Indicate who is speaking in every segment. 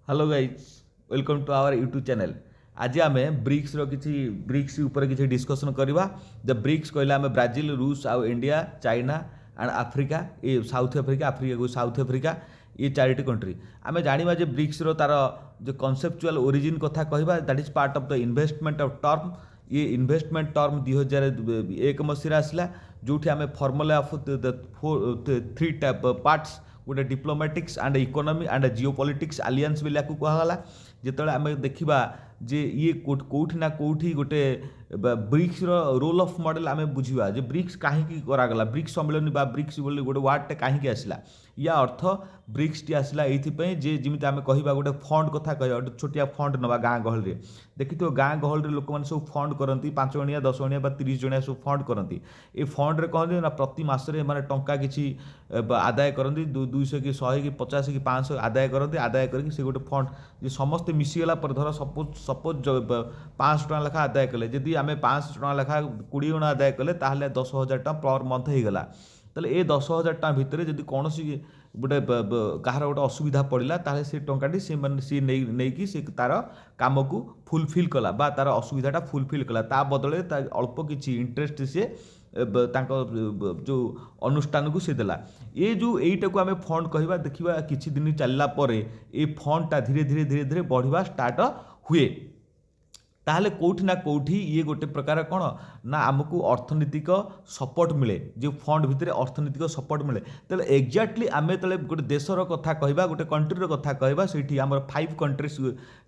Speaker 1: Hello guys welcome to our YouTube channel. आज आम BRICS किसी ब्रिक्स ऊपर किसी डिस्कसन करवा। द ब्रिक्स कहले आम ब्राजिल रूस आउ इंडिया चाइना एंड आफ्रिका ये साउथ आफ्रिका को साउथ आफ्रिका ये चारिटी कंट्री आम जाना जे ब्रिक्स तार जो कनसेप्चुअल ओरिजिन कथा कहवा that is part of the investment of term. ये इन्वेस्टमेंट टर्म 2001 मसीहा आसला जो आम फर्मुला ऑफ थ्री पार्ट्स गोटे diplomatics and economy and geo politics alliance भी कहला। जिते आम देखा जे ये कौटी ना कौटी गोटे ब्रिक्स रोल ऑफ मॉडल आम बुझा जे ब्रिक्स कहीं करागला ब्रिक्स सम्मेलन ब्रिक्स बोली गोटे वार्डटे कहीं आसला या अर्थ ब्रिक्स टी आसला ये जे जमी आम कह गोटे फंड कथा कह गोटे छोटिया फंड नवा गाँ गहल देखी तो गाँ गहल लोक मैंने सब फंड करती 5 जणिया 10 जणिया 30 जणिया सब फंड करती ये फंड रे कहते ना प्रति मासरे माने टंका किसी आदाय करती 200 कि 100 कि 50 कि 500 आदाय करती आदाय करके से गोटे फंड जे समस्ते मिसीगला पर धर सपोज 500 टका लेखा आदाय कले जदि आम 500 टका लेखा 20 जण आदाय कले 10,000 टका पर मंथ होगला। ताले ए 10,000 टका भितर जदि कौन गोटे कहार गोटे असुविधा पड़ा ताले से टंकाटी सी नहीं सी तार काम को फुलफिल कला बा तार असुविधाटा फुलफिल कला ता बदले अल्प किसी इंटरेस्ट सी जो अनुष्ठान को सी देला। ये जो यहीटा को आम फंड कहवा देखा किसी दिन चलला ये फंडटा धीरे धीरे धीरे धीरे बढ़िया स्टार्ट हुए। ताहले कोठी ना कोठी ये गोटे प्रकार कौन ना आमको अर्थनैतिक सपोर्ट मिले जो फंड भितर अर्थनैतिक सपोर्ट मिले तेल एक्जाक्टली आम तेल गोटे देशर कथा कहवा गोटे कंट्रीर कथा कहवा से आम 5 कंट्रीज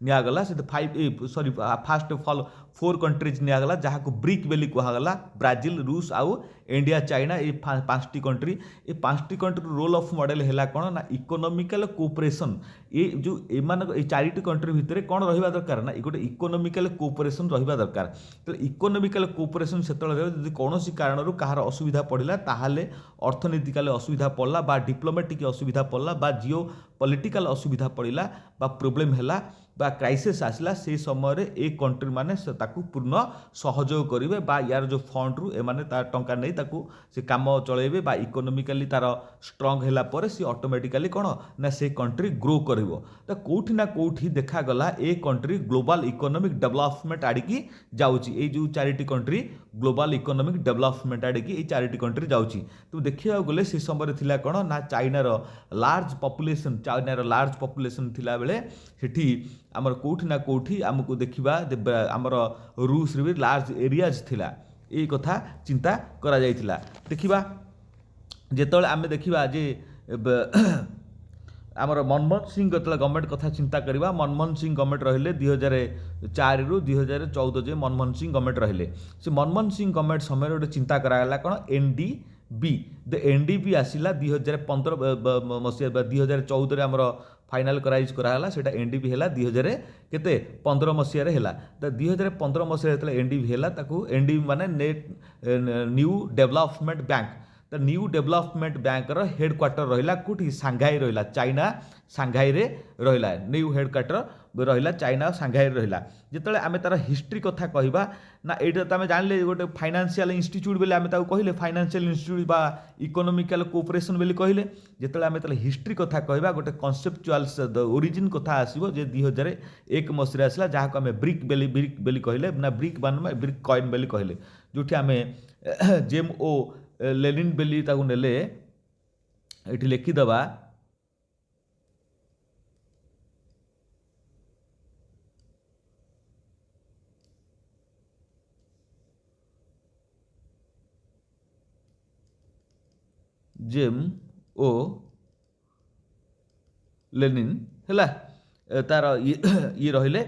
Speaker 1: निगला से 5 sorry first of all 4 countries निगला जहाँ को ब्रिक बेली कहगला ब्राजिल रूस आउ इंडिया चाइना ये 5टी कंट्री ये 5टी कंट्री रोल ऑफ मॉडल है कौन ना इकोनॉमिकल कोऑपरेशन ये जो एमान 4टी कंट्री भितर कौन रहा दरकार ना गोटे इकोनॉमिकल कोऑपरेशन रहा दरकार। तो इकोनॉमिकल कोऑपरेशन से जब कौन कारण कहार असुविधा पड़ा ताहले अर्थनीतिकाल असुविधा पड़ा बा डिप्लोमेटिक असुविधा पड़ा बा जियो पॉलिटिकल असुविधा पड़ा बा प्रोब्लेम है बा क्राइसिस आसला से समय ए कंट्री माने ताकू पूर्ण सहयोग करेंगे बा यार जो फंड रु एमाने तार टंका नहीं ताकू से काम चलेबे बा इकोनॉमिकली तार स्ट्रंग हैला परे से ऑटोमेटिकली कौन ना से कंट्री ग्रो करिवो। तो कोठी ना कोठी देखा गला ए कंट्री ग्लोबल इकोनॉमिक डेवलपमेंट आड़िकी जाउची ए जो 4टी कंट्री ग्लोबल इकोनॉमिक डेवलपमेंट आड़िकी ए 4टी कंट्री जाउची। तो देखिया गले से समय थिला कौन ना चाइनार लार्ज पॉपुलेशन थिला बेले सेठी आमर कोठी ना कोठी आमको देखा आमर रूस भी लार्ज एरियाज थिला ये कथा चिंता करा जाइथिला। देखिबा जेतले आम देखिबा जे आमर मनमोहन सिंह जो गवर्नमेंट कथा चिंता करवा मनमोहन सिंह गवर्नमेंट रहिले 2004 रु 2014 जे मनमोहन सिंह गवर्नमेंट रहिले से मनमोहन सिंह गवर्नमेंट समय गोटे चिंता कराला कौन एनडीबी द एनडीबी आसला 2015 मसीहा 2014 आमर फाइनाल कराला सेटा एनडीबी है 2015 मसीह है। तो 2015 मसीह एनडीबी है एनडीबी माने नेट न्यू डेवलपमेंट बैंक। तो new development banker head quarter रहा कौटी सांघाई रहा चाइना सांघाई रे रहा न्यू हेड क्वार्टर रहा चाइना सांघाई रहा। जिते आम तार हिस्ट्री कथा कहवा ना ये तो आम जानले गोटे फाइनेंशियल इंस्टीट्यूट बोले आम कहले फाइनेंशियल इंस्टीट्यूट बा इकोनॉमिकल कोऑपरेशन बोली कहले जिते आम तार हिस्ट्री कथा कहवा गोटे कनसेप्चुअल ओरिजिन कथा आसो जे 2001 मसीह आसला जहाँ को आम ब्रिक बेली कहले ना ब्रिक मान ब्रिक कॉइन बेली कहले जो आम जेम ओ लेनिन बेली ताकू नेले ये लिखिदबा जेम ओ लेनिन है तार ये रहिले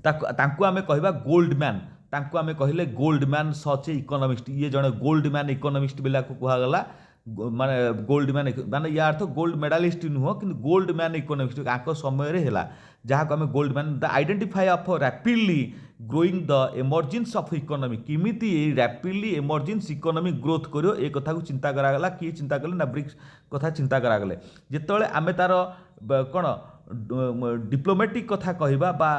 Speaker 1: ताकू आमे कहवा गोल्ड मैन तांको आमे कहले गोल्ड मैन सच इकोनॉमिस्ट ये जड़े गोल्ड मैन इकोनॉमिस्ट बेला को कहगला माने गोल्ड मैन माने या अर्थ गोल्ड मेडालिस्ट नुह कि गोल्ड मैन इकोनॉमिस्ट आक समय है जहाँ को आम gold man the identify of rapidly growing the emergence of economy किमिति रैपिडली एमर्जेंस इकोनॉमिक ग्रोथ करियो ए कथा को चिंता करागला किए चिंता कले ना ब्रिक्स कथा चिंता करागले जिते आम तार कौन डिप्लोमेटिक कथा कहवा बा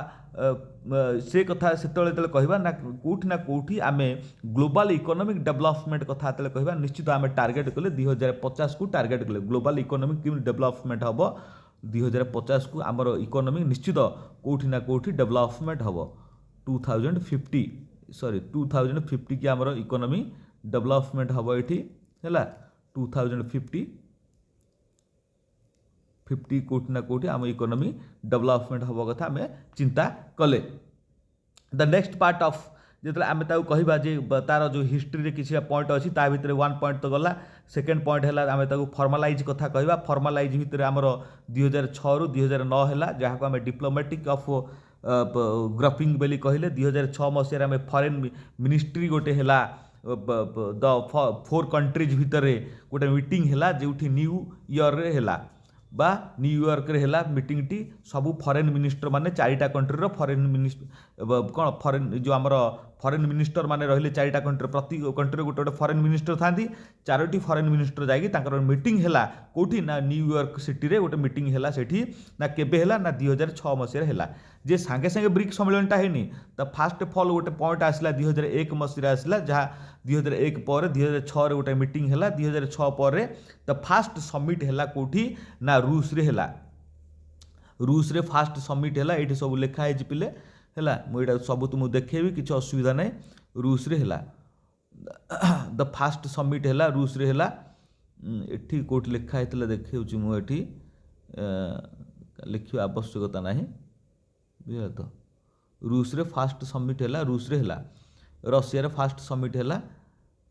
Speaker 1: से कथा से कहवा ना कौटी ना कौटी आम ग्लोबल इकोनॉमिक डेवलपमेंट कथा कहवा निश्चित आम टार्गेट कले 2050 को टार्गेट कले ग्लोबल इकोनॉमिक डेवलपमेंट हम 2050 को आमर इकोनॉमी निश्चित कोठी ना कोठी डेवलपमेंट हम 2050 सॉरी 2050 की आमर इकोनॉमी डेवलपमेंट हम ये है 2050 कोटी ना कोटी आम इकोनॉमी डेवलपमेंट हम कथा आम चिंता कले। द नेक्स्ट पार्ट ऑफ जो आम कहवा जे तार जो हिस्ट्री किसी पॉइंट अच्छी ता भितर 1 पॉइंट तो गला। सेकेंड पॉइंट है आम फॉर्मालाइज कथा कहवा। फॉर्मालाइज भितर आमर 2006 रु 2009 है जहाँ आम डिप्लोमेटिक ऑफ ग्रुपिंग बोली कहले। 2006 मसीह आम फॉरेन मिनिस्ट्री गोटे है द 4 कंट्रीज भितर गोटे मीटिंग है जो न्यू ईयर है बा न्यूयॉर्क रे है मीटिंग टी सबू फॉरेन मिनिस्टर माने 4टा कंट्री फॉरेन मिनिस्टर कौन फॉरेन जो आमर फॉरेन मिनिस्टर माने रहिले 4टा कंट्री प्रति कंट्री गोटे गोटे फॉरेन मिनिस्टर थांती 4टी फॉरेन मिनिस्टर जाइए तांकर मीटिंग है कोठी ना न्यूयॉर्क सिटी रे गोटे मीटिंग है सेठी ना केबे है ना 2006 मसीह है जे सांगे सांगे ब्रिक्स सम्मेलनटा हैनी तो फास्ट फॉल गोटे पॉइंट आसला 2001 मसीह आसला जहाँ 2001 पर 2006 गोटे मीटिंग है 2006 पर द फास्ट समिट है कोठी ना रूस रे है रूस रे फास्ट समिट है ये सब लिखाई पिले है मुझे सब तुमको देखेबी किसी असुविधा नहीं। रूस रे है द फास्ट समिट है रूस रे है ये कौट लिखाई देखे मुझे लिखा आवश्यकता ना बुझे तो रूस रे फास्ट समिट है रूस रे है रशिया रे फास्ट समिट है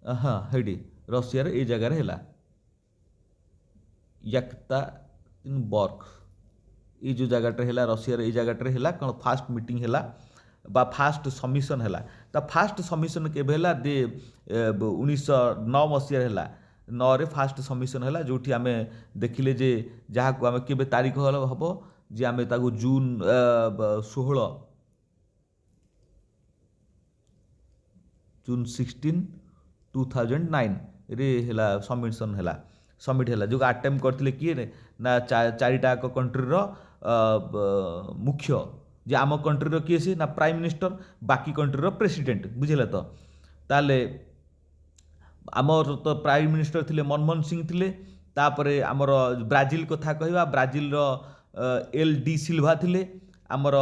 Speaker 1: हाँ हेडी रशिया रे जगार है यकतानबर्ग ये जो जगह है रशिया रे जगह है कौन फास्ट मीटिंग है बा फास्ट समिशन है तो फास्ट समिशन के 1909 मसीह है 9 रे फास्ट समिशन है जो आम देखिले जे जहाँ को आम के तारीख हम जे आम जून 16 2009 रे है समिशन है समिट है जो अटेम्प्ट करते किए ना 4टा कंट्री मुख्य जे आम कंट्री किए सी ना प्राइम मिनिस्टर बाकी कंट्री प्रेसिडेंट बुझे तो ताले आमर तो प्राइम मिनिस्टर थिले मनमोहन सिंह थिले तापर आमर ब्राजिल कथा कहवा ब्राजिल LD सिल्वा थिले आमर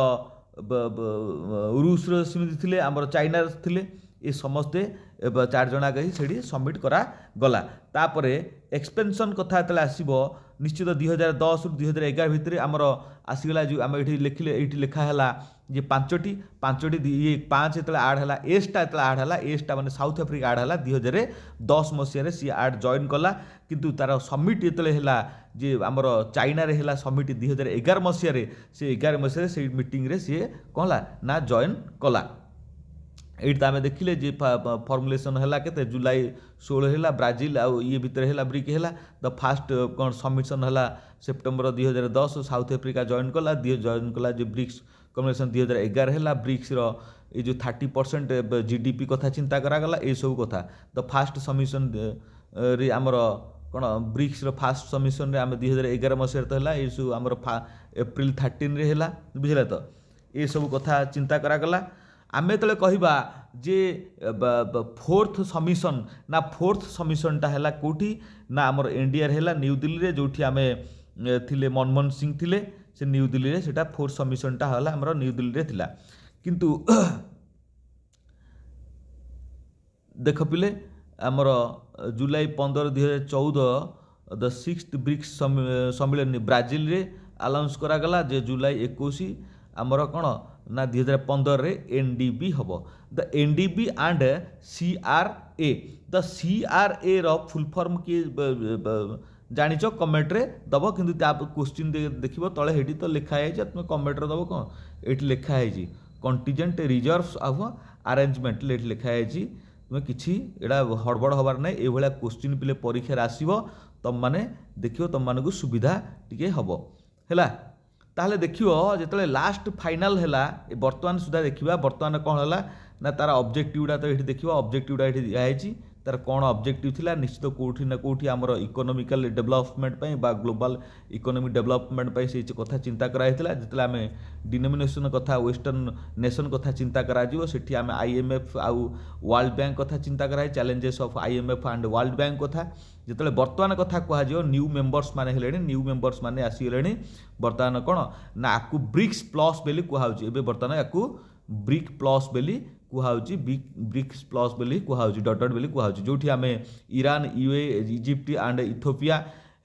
Speaker 1: रूस सेमती थिले आमर चाइना थिले ये समस्ते 4 जना गई से सबमिट करा गला। तापर एक्सपेंशन कथा जो आसब निश्चित 2010 रु 2011 भितर आमर आसीगला जो आम ये लिखिले ये लिखाला जे 5टी ये 5 जो आड है एसटा जो आड है एसटा माने साउथ अफ्रिका आड है 2010 मसीह सी आड जॉइन कला किंतु तार समिट जो है जे आमर चाइना रे है समिट 2011 मसीह से 11 मसीह से मीटिंग रे सी कहला ना जॉइन कला। ये आम देखिले जे फर्मुलेसन है के जुलाई 16 है ब्राजिल आउ ये भितर है ब्रिक है द फास्ट कौन समिशन है सेप्टेम्बर 2010 साउथ अफ्रिका जॉइन कला जो ब्रिक्स कन्वेंशन 2011 है ब्रिक्स ये जो 30% GDP कथा चिंता करागला ये सब कथा द फास्ट समिशन रे आमर कौन ब्रिक्स फास्ट समिशन रे आम 2011 मसीह तो है ये सब आमर एप्रिल 13 रे है बुझे तो ये सब कथा चिंता करागला। आम जो कहवा जे 4th समिशन ना 4th समिशनटा है कौटी ना आमर इंडिया है न्यू दिल्ली रे जो आम थिले मनमोहन सिंह थिले से न्यू दिल्ली रे सेटा 4th समिशनटा है आमर न्यू दिल्ली रे थिला किंतु देख पिले आमर जुलाई 15 2014 द 6th ब्रिक्स सम्मेलन ब्राजिल रे अनाउंस करागला जे जुलाई 21 आमर कौन ना 2015 रे NDB हम the NDB and CRA the CRA रो फुल फॉर्म किए जानिच कमेंट रे दब किंतु क्वेश्चन देखिबो तले हेटी तो लिखा है तुम कमेंट रे दब कौन ये लिखा है कंटीजेंट रिजर्व्स ऑफ अरेंजमेंट लिखा है तुम किसी एटा हड़बड़ हबार ना ये क्वेश्चन पिले परीक्षा आसब तुम मैंने देखियो तुम मानक सुविधा टिके हम है ताहले देखियो जिते लास्ट फाइनाल है बर्तमान सुधा देखा बर्तमान कौन है ना तार ऑब्जेक्टिवटा तो ये देखिए ऑब्जेक्टिवटा ये दिखाई तार कौन ऑब्जेक्टिव थिला निश्चित कोठी ना कोठी आमर इकोनॉमिकल डेवलपमेंट पई बा ग्लोबल इकोनॉमिक डेवलपमेंट पई से कथा चिंता करा हेतिला जेतले आमे डिनोमिनेशन कथा वेस्टर्न नेशन कथा चिंता करा जिवो सेठी आमे आईएमएफ आउ वर्ल्ड बैंक कथा चिंता करा challenges of IMF and world bank कथा जिते बर्तमान कथा कह न्यू मेंबर्स माने हेलेनी न्यू मेंबर्स माने आसीगले बर्तमान कौन ना आपको ब्रिक्स प्लस बेली कहुच्छे एवं बर्तमान आपको ब्रिक प्लस बेली कहुच्छे ब्रिक्स प्लस बेली कहुच्छे डॉटेड बेली कहुच्छे जो आम Iran UAE Egypt and Ethiopia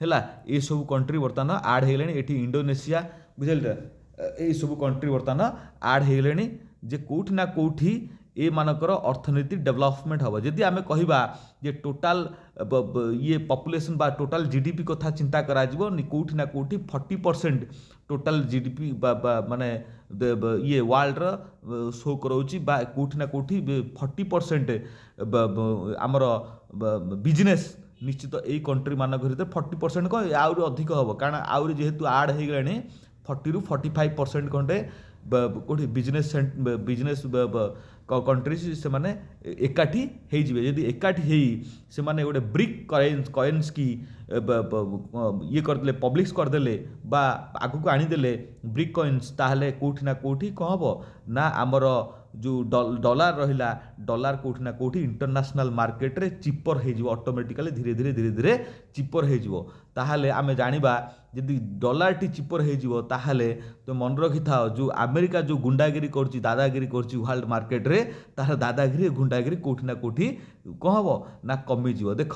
Speaker 1: है ये सब कंट्री बर्तमान आड हो गले इंडोनेशिया बुझे ये सब कंट्री बर्तमान आड हो गले जे कौटि ना कौटि ए मानकर अर्थनीति डेवलपमेंट हम जदि आम कहवा जे टोटाल ये पॉपुलेशन बा टोटाल जीडीपी कथा चिंता करा कौटि ना कौटि 40% टोटाल जीडीपी माने ये वर्ल्ड शो कराउची बा कौटि ना कौटि 40% आमर बिजनेस निश्चित यही कंट्री मानक भीतर 40% को आउरी अधिक हम कारण आउरी जेहेतु आड हो गले 40 ରୁ 45% खंडे कौटी बिजनेस कंट्रीज से माने एकाठी हो जदि एकाठी से माने गोटे ब्रिक कॉइन्स की ये करदे पब्लिश करदे बा आगु को आनीदे ब्रिक कॉइन्स ताहले कौटि ना कौटि कौन हम ना आमर जो डॉलर रहिला डॉलर कौटि ना कौटि इंटरनेशनल मार्केट रे चिपर हो ऑटोमेटिकली धीरे धीरे धीरे धीरे चिपर हो ताहले आमे जानिबा जदि डॉलर टी चिपर हो ताहले तो मन रखि था जो अमेरिका जो गुंडागिरी करछि दादागिरी करछि वर्ल्ड मार्केट रे तार दादागिरी गुंडागिरी कौटि ना कौटि कौन हम ना कमी जीव देख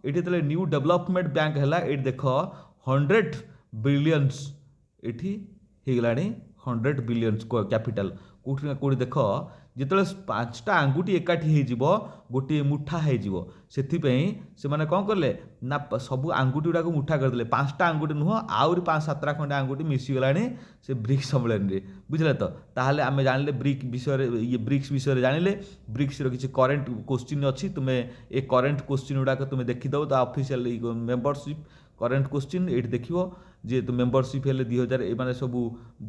Speaker 1: ये तले न्यू डेवलपमेंट बैंक है देख 100 बिलियंस ये होगलानी 100 बिलियंस कैपिटल कौटि ना कौटि देख जिते पांचटा आंगुठी एकाठी हो गोटे मुठा हो से कौन कले ना सब आंगुठी गुड़ाक मुठा करदे पांचटा आंगुठी नुह आहरी 5-7टा खंडे आंगुठी मिसीगला से ब्रिक्स सम्मेलन में बुझे तो ताहले आमे जानले ब्रिक विषय ये ब्रिक्स विषय जानले ब्रिक्स किसी करेन्ट क्वेश्चन अच्छी तुम्हें ए करेन्ट क्वेश्चन गुड़ाक तुम्हें देखीदेव तो ऑफिशियल मेंबरशिप करेन्ट क्वेश्चन ये देख जे तो मेंबरशिप हेले 2000 माने सब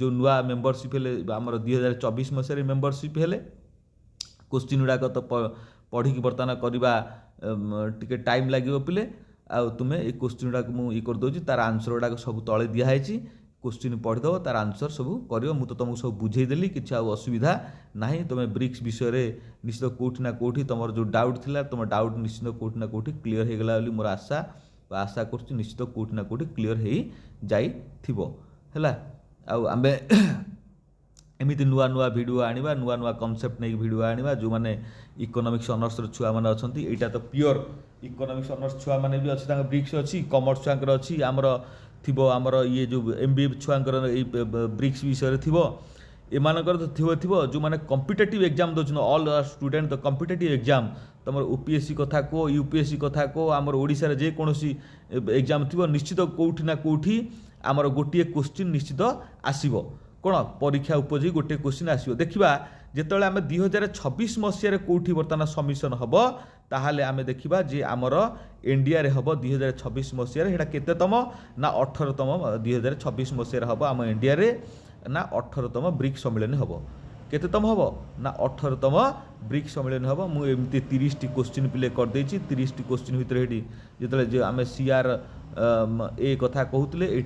Speaker 1: जो नुआ मेंबरशिप हेले आमर 2024 मसीह मेंबरशिप हेले क्वेश्चन गुड़ाक तो पढ़ी बर्तमान करवा टिके टाइम लगे पिले आ तुम्हें ये क्वेश्चन गुड़ाक मुझे करदे तार आंसर गुड़ाक सब तले दिखाई क्वेश्चन पढ़ीदेव तार आंसर सब कर मुझे तुमको सब बुझेदेली किसी असुविधा ना तुम्हें ब्रिक्स विषय निश्चित कौटि ना कौटि तुम जो डाउट थिला तुम डाउट निश्चित कौटि ना कौटि क्लीयर होगला मोर आशा आशा कर निश्चित कौटि ना कौटि क्लीयर हो जाइथिबो हैला आमे एमती नुआ नुआ भिडियो आनिबा नुआ नुआ कॉन्सेप्ट नहीं भिडियो आनिबा जो माने इकोनॉमिक्स ऑनर्स छुआ माने अछंती एटा तो प्योर इकोनॉमिक्स ऑनर्स छुआ माने भी अछि तांग ब्रिक्स अछि कॉमर्स छुआंकर अछि हमर थिबो हमर ये जो एमबीए छुआंकर ए ब्रिक्स विषय थिबो एमानकर तो थिबो थिबो जो माने कॉम्पिटिटिव एग्जाम दोछन all student the competitive exam तुम ओपीएससी कथा को यूपीएससी कथा को आमर ओडिशा जे कोनोसी एग्जाम थिबो निश्चित कौटि ना कौटि आमर गोटे क्वेश्चन निश्चित आसीबो कौन परीक्षा उपयोगी गोटे क्वेश्चन आसो देखा जिते आम 2026 मसीह कौटी बर्तमान सबमिशन हम ताहले आम देखा जे आमर इंडिया रे हम 2026 मसीह केतेतम ना 18तम 2026 मसीह हम आम इंडिया रे ना 18तम ब्रिक सम्मेलन हम केतेतम हम ना 18तम ब्रिक सम्मेलन हम मुझे 30 क्वेश्चन प्ले करदे 30 क्वेश्चन भितर जो आम सीआर ए कथा कहते ये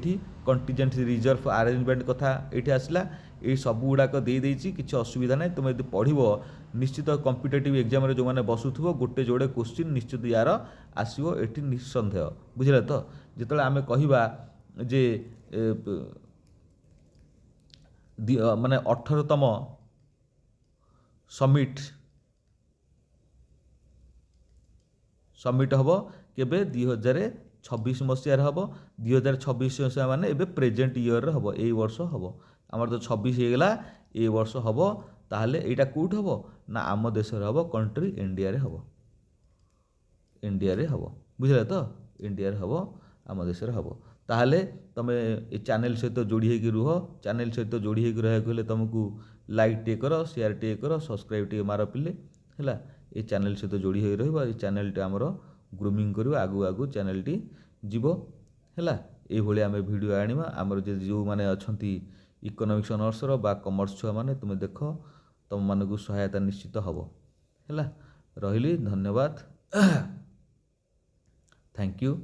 Speaker 1: कंटीजेंट रिजर्व अरेंजमेंट कथा ये आसला ये सब गुड़ाक दे किसी असुविधा ना तुम यदि पढ़ो निश्चित कॉम्पिटिटिव एग्जाम जो मैंने बसुथो गोटे जोड़े क्वेश्चन निश्चित यार आसो ये निसंदेह बुझे तो जिते आम कहवा जे माने 18तम समिट हम केबे 2026 मसीह हम 2026 मसीहा माने एबे प्रेजेंट ईयर हम ए वर्ष हम आमर तो 26 हो गला ए वर्ष हम ताहले एटा कोट हम ना आम देश हम कंट्री इंडिया रे हम बुझे तो इंडिया रे हम आम देश हम ताहले तुम ए चैनल सहित जोड़ी होगी रुह चैनल सहित जोड़ी होगी रहा तुमको लाइक टे कर शेयर टे कर सब्सक्राइब टे मार पिले है ये चैनल सहित जोड़ी हो रही चैनल टे आमर ग्रूमिंग कर आगु आगु चैनल टी जीव है ये आम भिड आनिबा आमर जो मैंने अच्छा इकोनॉमिक्स ऑनर्स बा कॉमर्स छुआ मैंने तुम देख तुम मानक सहायता निश्चित हम है रही धन्यवाद। Thank you.